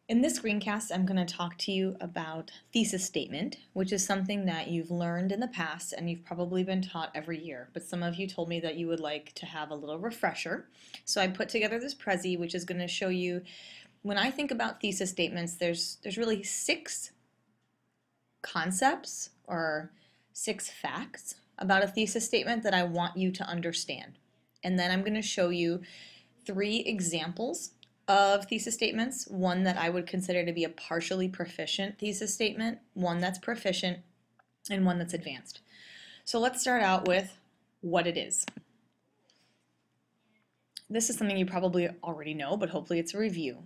In this screencast, I'm going to talk to you about thesis statement, which is something that you've learned in the past and you've probably been taught every year, but some of you told me that you would like to have a little refresher. So I put together this Prezi, which is going to show you, when I think about thesis statements, there's really 6 concepts or 6 facts about a thesis statement that I want you to understand. And then I'm going to show you 3 examples of thesis statements, one that I would consider to be a partially proficient thesis statement, one that's proficient, and one that's advanced. So let's start out with what it is. This is something you probably already know, but hopefully it's a review.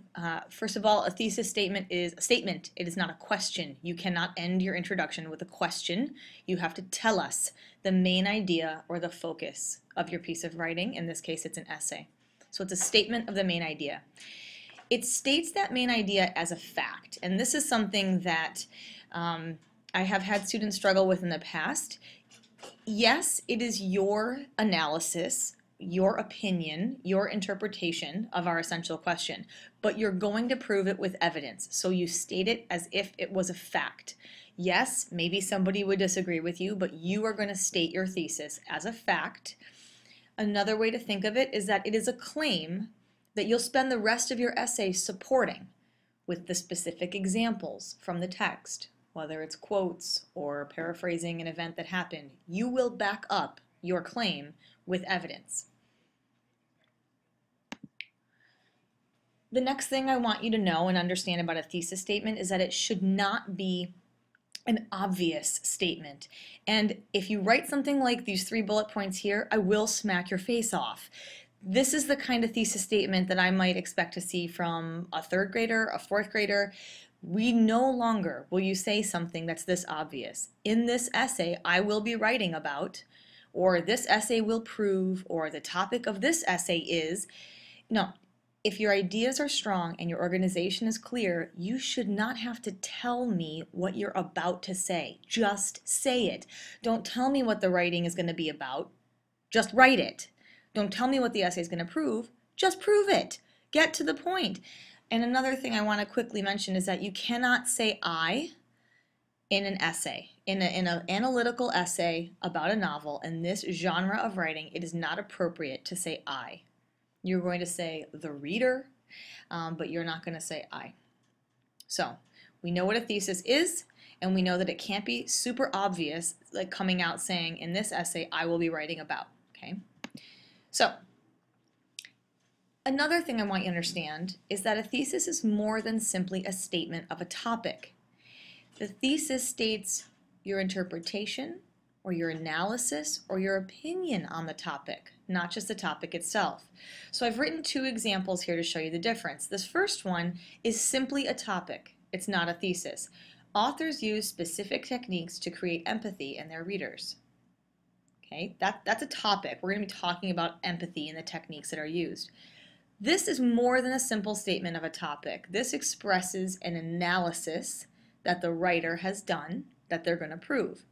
First of all, a thesis statement is a statement. It is not a question. You cannot end your introduction with a question. You have to tell us the main idea or the focus of your piece of writing. In this case, it's an essay. So it's a statement of the main idea. It states that main idea as a fact, and this is something that I have had students struggle with in the past. Yes, it is your analysis, your opinion, your interpretation of our essential question, but you're going to prove it with evidence, so you state it as if it was a fact. Yes, maybe somebody would disagree with you, but you are going to state your thesis as a fact. Another way to think of it is that it is a claim that you'll spend the rest of your essay supporting with the specific examples from the text, whether it's quotes or paraphrasing an event that happened. You will back up your claim with evidence. The next thing I want you to know and understand about a thesis statement is that it should not be an obvious statement. And if you write something like these 3 bullet points here, I will smack your face off. This is the kind of thesis statement that I might expect to see from a 3rd grader, a 4th grader. We no longer will you say something that's this obvious. In this essay, I will be writing about, or this essay will prove, or the topic of this essay is. No. If your ideas are strong and your organization is clear, you should not have to tell me what you're about to say. Just say it. Don't tell me what the writing is going to be about. Just write it. Don't tell me what the essay is going to prove. Just prove it. Get to the point. And another thing I want to quickly mention is that you cannot say I in an essay. In an analytical essay about a novel, in this genre of writing, it is not appropriate to say I. You're going to say the reader, but you're not going to say I. So we know what a thesis is, and we know that it can't be super obvious, like coming out saying, in this essay, I will be writing about. Okay. So another thing I want you to understand is that a thesis is more than simply a statement of a topic. The thesis states your interpretation, or your analysis, or your opinion on the topic, not just the topic itself. So I've written 2 examples here to show you the difference. This first one is simply a topic. It's not a thesis. Authors use specific techniques to create empathy in their readers. Okay, that's a topic. We're going to be talking about empathy and the techniques that are used. This is more than a simple statement of a topic. This expresses an analysis that the writer has done that they're going to prove.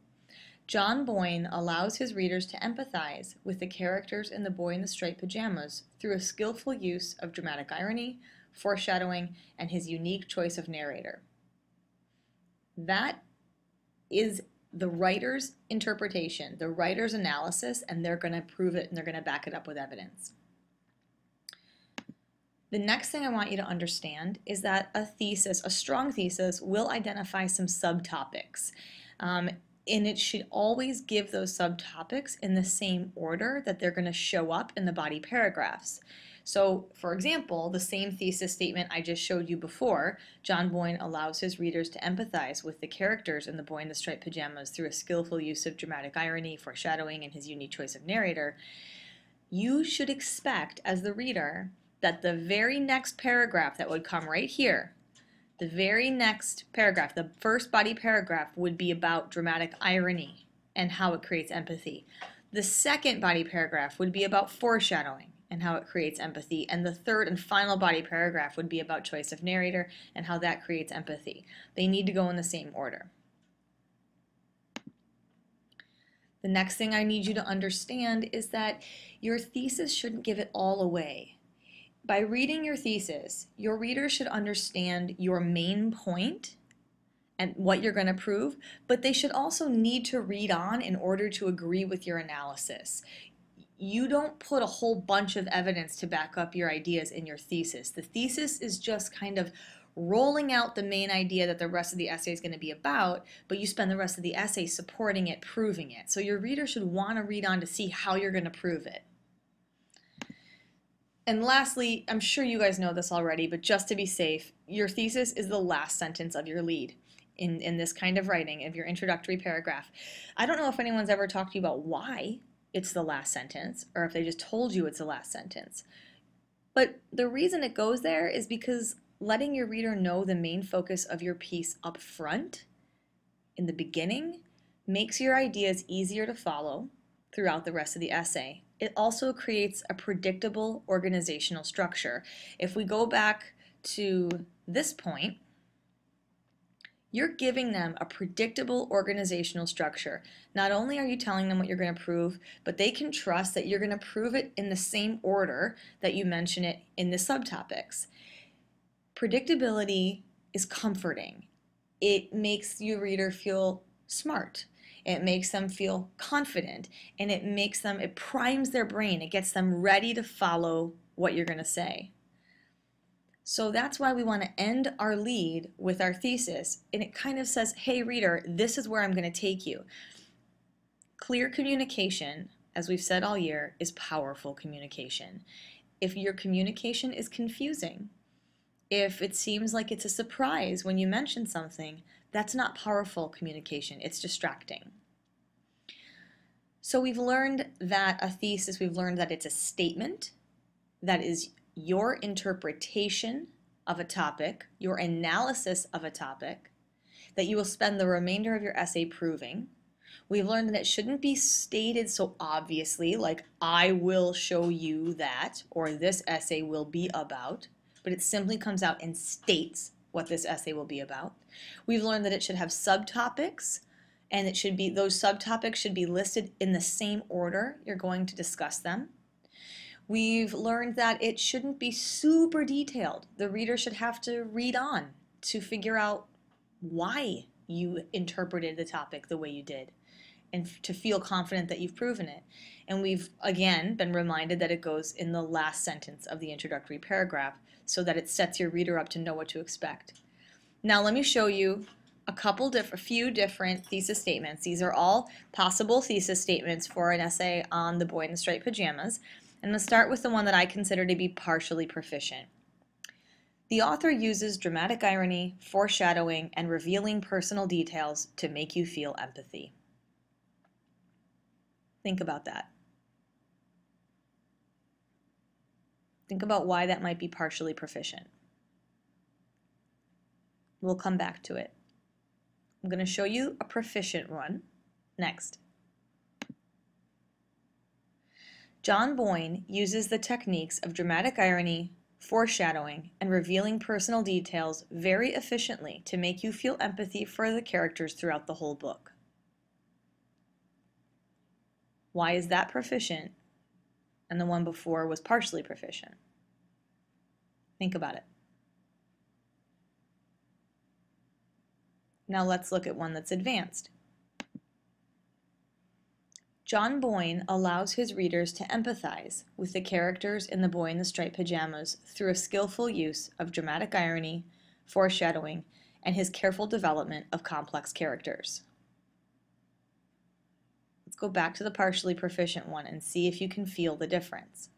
John Boyne allows his readers to empathize with the characters in The Boy in the Striped Pajamas through a skillful use of dramatic irony, foreshadowing, and his unique choice of narrator. That is the writer's interpretation, the writer's analysis, and they're going to prove it and they're going to back it up with evidence. The next thing I want you to understand is that a thesis, a strong thesis, will identify some subtopics. And it should always give those subtopics in the same order that they're going to show up in the body paragraphs. So, for example, the same thesis statement I just showed you before, John Boyne allows his readers to empathize with the characters in The Boy in the Striped Pajamas through a skillful use of dramatic irony, foreshadowing, and his unique choice of narrator. You should expect, as the reader, that the very next paragraph that would come right here, the very next paragraph, the first body paragraph, would be about dramatic irony and how it creates empathy. The second body paragraph would be about foreshadowing and how it creates empathy. And the third and final body paragraph would be about choice of narrator and how that creates empathy. They need to go in the same order. The next thing I need you to understand is that your thesis shouldn't give it all away. By reading your thesis, your reader should understand your main point and what you're going to prove, but they should also need to read on in order to agree with your analysis. You don't put a whole bunch of evidence to back up your ideas in your thesis. The thesis is just kind of rolling out the main idea that the rest of the essay is going to be about, but you spend the rest of the essay supporting it, proving it. So your reader should want to read on to see how you're going to prove it. And lastly, I'm sure you guys know this already, but just to be safe, your thesis is the last sentence of your lead in this kind of writing, of your introductory paragraph. I don't know if anyone's ever talked to you about why it's the last sentence, or if they just told you it's the last sentence. But the reason it goes there is because letting your reader know the main focus of your piece up front, in the beginning, makes your ideas easier to follow throughout the rest of the essay. It also creates a predictable organizational structure. If we go back to this point, you're giving them a predictable organizational structure. Not only are you telling them what you're going to prove, but they can trust that you're going to prove it in the same order that you mention it in the subtopics. Predictability is comforting. It makes your reader feel smart. It makes them feel confident, and it primes their brain. It gets them ready to follow what you're going to say. So that's why we want to end our lead with our thesis, and it kind of says, hey reader, this is where I'm going to take you. Clear communication, as we've said all year, is powerful communication. If your communication is confusing, if it seems like it's a surprise when you mention something, that's not powerful communication, it's distracting. So we've learned that a thesis, we've learned that it's a statement that is your interpretation of a topic, your analysis of a topic, that you will spend the remainder of your essay proving. We've learned that it shouldn't be stated so obviously, like I will show you that, or this essay will be about, but it simply comes out and states what this essay will be about. We've learned that it should have subtopics, and those subtopics should be listed in the same order you're going to discuss them. We've learned that it shouldn't be super detailed. The reader should have to read on to figure out why you interpreted the topic the way you did, and to feel confident that you've proven it. And we've, again, been reminded that it goes in the last sentence of the introductory paragraph so that it sets your reader up to know what to expect. Now let me show you a few different thesis statements. These are all possible thesis statements for an essay on the boy in the striped pajamas. I'm going to start with the one that I consider to be partially proficient. The author uses dramatic irony, foreshadowing, and revealing personal details to make you feel empathy. Think about that. Think about why that might be partially proficient. We'll come back to it. I'm going to show you a proficient one next. John Boyne uses the techniques of dramatic irony, foreshadowing, and revealing personal details very efficiently to make you feel empathy for the characters throughout the whole book. Why is that proficient and the one before was partially proficient? Think about it. Now let's look at one that's advanced. John Boyne allows his readers to empathize with the characters in The Boy in the Striped Pajamas through a skillful use of dramatic irony, foreshadowing, and his careful development of complex characters. Let's go back to the partially proficient one and see if you can feel the difference.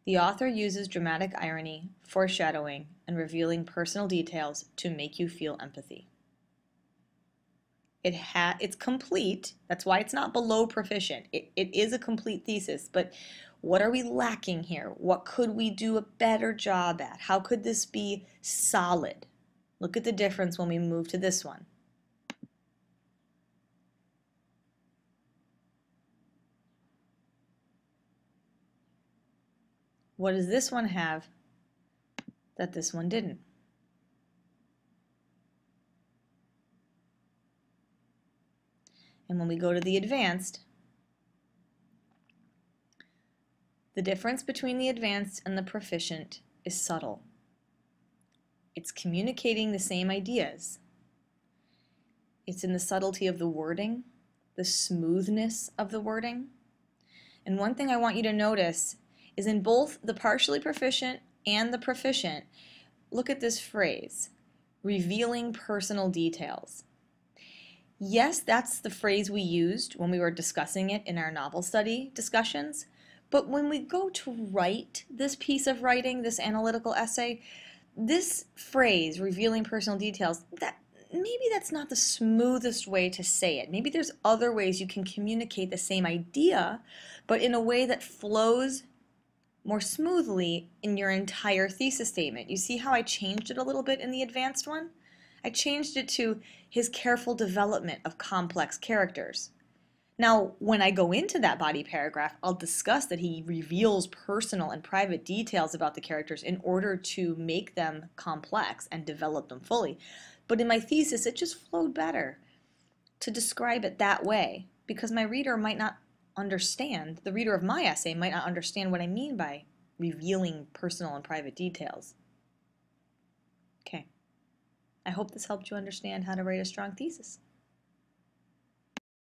The author uses dramatic irony, foreshadowing, and revealing personal details to make you feel empathy. It's complete. That's why it's not below proficient. It is a complete thesis, but what are we lacking here? What could we do a better job at? How could this be solid? Look at the difference when we move to this one. What does this one have that this one didn't? And when we go to the advanced The difference between the advanced and the proficient is subtle. It's communicating the same ideas. It's in the subtlety of the wording, the smoothness of the wording. And one thing I want you to notice is in both the partially proficient and the proficient, look at this phrase, revealing personal details. Yes, that's the phrase we used when we were discussing it in our novel study discussions, but when we go to write this piece of writing, this analytical essay, this phrase, revealing personal details, maybe that's not the smoothest way to say it. Maybe there's other ways you can communicate the same idea, but in a way that flows more smoothly in your entire thesis statement. You see how I changed it a little bit in the advanced one? I changed it to his careful development of complex characters. Now, when I go into that body paragraph, I'll discuss that he reveals personal and private details about the characters in order to make them complex and develop them fully. But in my thesis, it just flowed better to describe it that way because my reader might not understand, the reader of my essay might not understand what I mean by revealing personal and private details. Okay. I hope this helped you understand how to write a strong thesis.